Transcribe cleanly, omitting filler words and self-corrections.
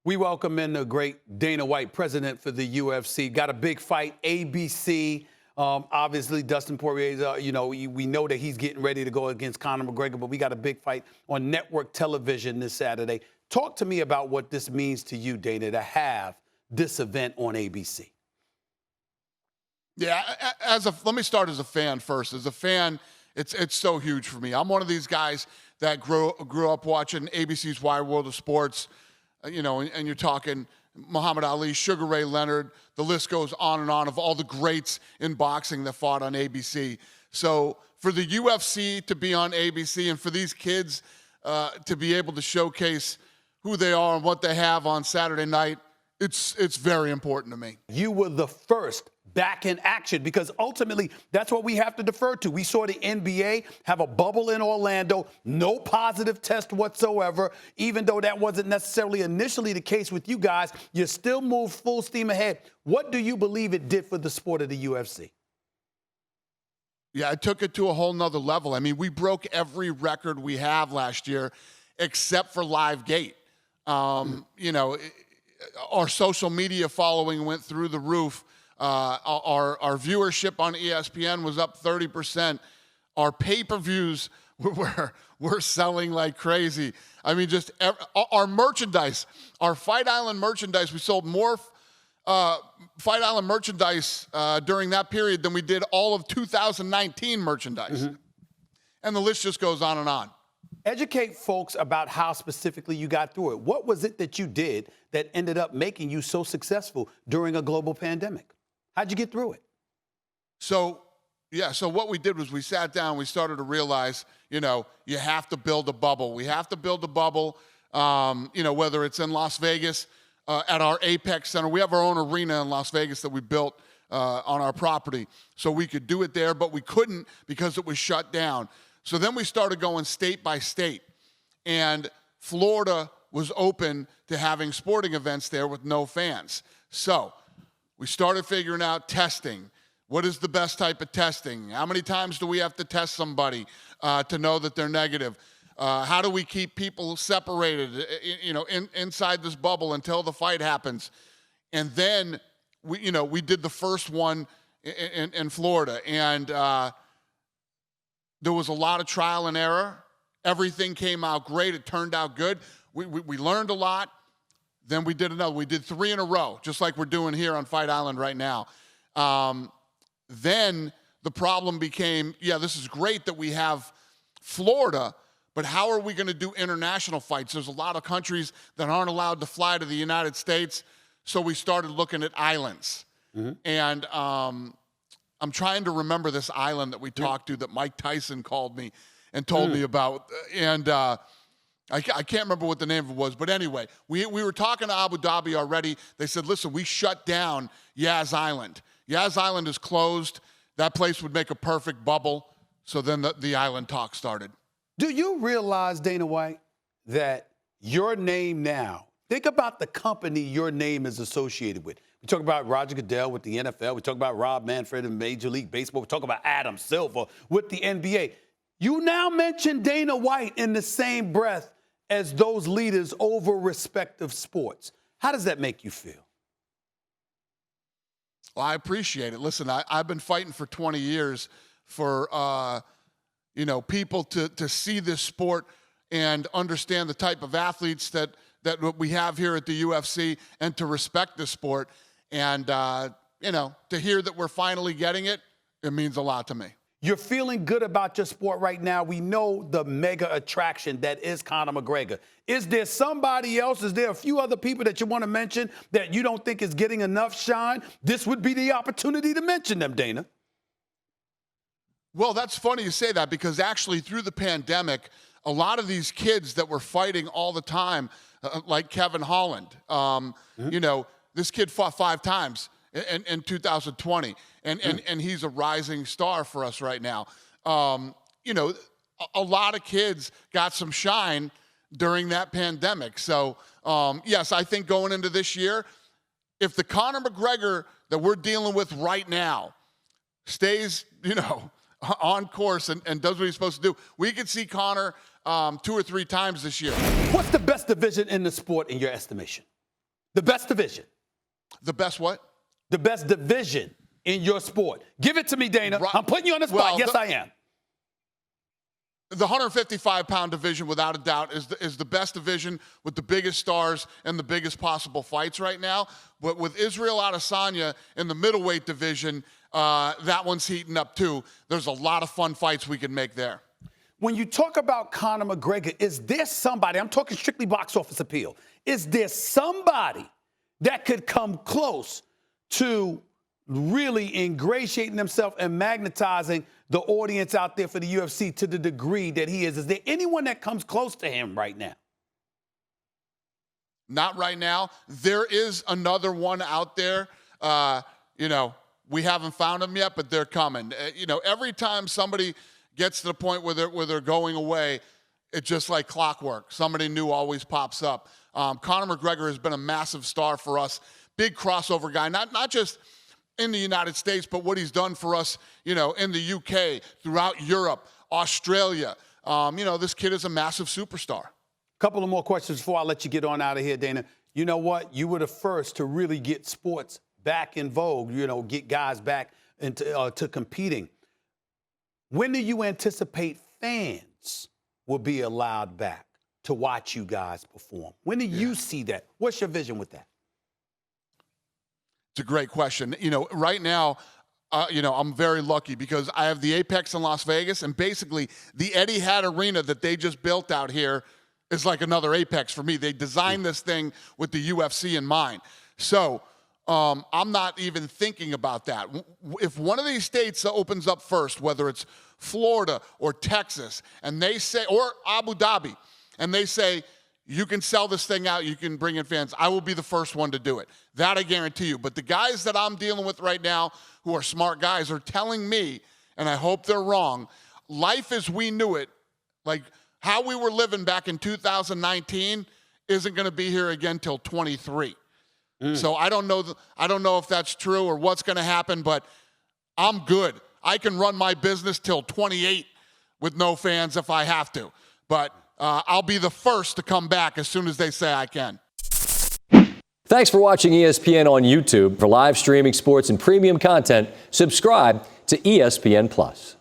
We welcome in the great Dana White, president for the UFC. Got a big fight, ABC. Obviously, Dustin Poirier, we know that he's getting ready to go against Conor McGregor, but we got a big fight on network television this Saturday. Talk to me about what this means to you, Dana, to have this event on ABC. Yeah, let me start as a fan first. As a fan, it's so huge for me. I'm one of these guys that grew up watching ABC's Wide World of Sports, and you're talking Muhammad Ali, Sugar Ray Leonard, the list goes on and on of all the greats in boxing that fought on ABC. So for the UFC to be on ABC and for these kids to be able to showcase who they are and what they have on Saturday night, it's very important to me. You were the first back in action because ultimately that's what we have to defer to. We saw the NBA have a bubble in Orlando, no positive test whatsoever. Even though that wasn't necessarily initially the case with you guys, you still moved full steam ahead. What do you believe it did for the sport of the UFC? Yeah, it took it to a whole nother level. I mean, we broke every record we have last year except for Live Gate. Our social media following went through the roof. Our viewership on ESPN was up 30%. Our pay-per-views were selling like crazy. I mean, just our merchandise, our Fight Island merchandise, we sold more Fight Island merchandise during that period than we did all of 2019 merchandise. Mm-hmm. And the list just goes on and on. Educate folks about how specifically you got through it. What was it that you did that ended up making you so successful during a global pandemic? How'd you get through it? So what we did was we sat down, we started to realize, you have to build a bubble. We have to build a bubble, whether it's in Las Vegas, at our Apex Center. We have our own arena in Las Vegas that we built on our property. So we could do it there, but we couldn't because it was shut down. So then we started going state by state. And Florida was open to having sporting events there with no fans. So we started figuring out testing. What is the best type of testing? How many times do we have to test somebody to know that they're negative? How do we keep people separated, inside this bubble until the fight happens? And then we did the first one in Florida, and there was a lot of trial and error. Everything came out great. It turned out good. We learned a lot. Then we did another. We did 3 in a row, just like we're doing here on Fight Island right now. Then the problem became, this is great that we have Florida, but how are we going to do international fights? There's a lot of countries that aren't allowed to fly to the United States, so we started looking at islands. Mm-hmm. And I'm trying to remember this island that we talked to that Mike Tyson called me and told me about. And I can't remember what the name of it was, but anyway, we were talking to Abu Dhabi already. They said, listen, we shut down Yas Island. Yas Island is closed. That place would make a perfect bubble. So then the island talk started. Do you realize, Dana White, that your name now, think about the company your name is associated with. We talk about Roger Goodell with the NFL. We talk about Rob Manfred in Major League Baseball. We talk about Adam Silver with the NBA. You now mention Dana White in the same breath as those leaders over respective sports. How does that make you feel? Well, I appreciate it. Listen, I've been fighting for 20 years for, people to see this sport and understand the type of athletes that we have here at the UFC and to respect the sport. And, to hear that we're finally getting it, it means a lot to me. You're feeling good about your sport right now. We know the mega attraction that is Conor McGregor. Is there somebody else? Is there a few other people that you want to mention that you don't think is getting enough shine? This would be the opportunity to mention them, Dana. Well, that's funny you say that because actually through the pandemic, a lot of these kids that were fighting all the time, like Kevin Holland, this kid fought 5 times in 2020, and he's a rising star for us right now. A lot of kids got some shine during that pandemic. So, yes, I think going into this year, if the Conor McGregor that we're dealing with right now stays, on course and does what he's supposed to do, we could see Conor 2 or 3 times this year. What's the best division in the sport in your estimation? The best division. The best what? The best division in your sport. Give it to me, Dana. I'm putting you on the spot. Well, yes, I am. The 155-pound division, without a doubt, is the best division with the biggest stars and the biggest possible fights right now. But with Israel Adesanya in the middleweight division, that one's heating up too. There's a lot of fun fights we can make there. When you talk about Conor McGregor, is there somebody, I'm talking strictly box office appeal, is there somebody that could come close to really ingratiating himself and magnetizing the audience out there for the UFC to the degree that he is? Is there anyone that comes close to him right now? Not right now. There is another one out there. We haven't found them yet, but they're coming. Every time somebody gets to the point where they're going away, it's just like clockwork. Somebody new always pops up. Conor McGregor has been a massive star for us. Big crossover guy, not just in the United States, but what he's done for us, in the UK, throughout Europe, Australia. This kid is a massive superstar. Couple of more questions before I let you get on out of here, Dana. You know what? You were the first to really get sports back in vogue, get guys back into to competing. When do you anticipate fans will be allowed back to watch you guys perform? When do you see that? What's your vision with that? It's a great question. Right now, I'm very lucky because I have the Apex in Las Vegas, and basically the Etihad Arena that they just built out here is like another Apex for me. They designed this thing with the UFC in mind. So I'm not even thinking about that. If one of these states opens up first, whether it's Florida or Texas, and they say, or Abu Dhabi, and they say, you can sell this thing out, you can bring in fans, I will be the first one to do it. That I guarantee you. But the guys that I'm dealing with right now, who are smart guys, are telling me, and I hope they're wrong, life as we knew it, like how we were living back in 2019, isn't going to be here again till 23. So I don't know if that's true or what's going to happen, but I'm good. I can run my business till 28 with no fans if I have to. But I'll be the first to come back as soon as they say I can. Thanks for watching ESPN on YouTube. For live streaming sports and premium content, subscribe to ESPN+.